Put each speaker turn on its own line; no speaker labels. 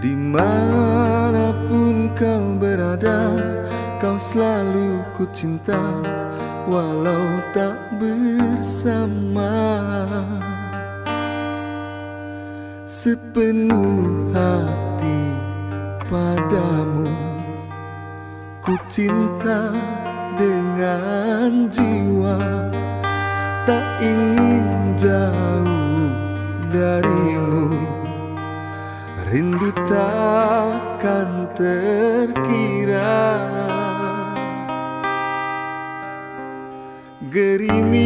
Dimanapun kau berada, kau selalu ku cinta, walau tak bersama. Sepenuh hati padamu, ku cinta dengan jiwa, tak ingin jauh darimu. Rindu takkan terkira, gerimis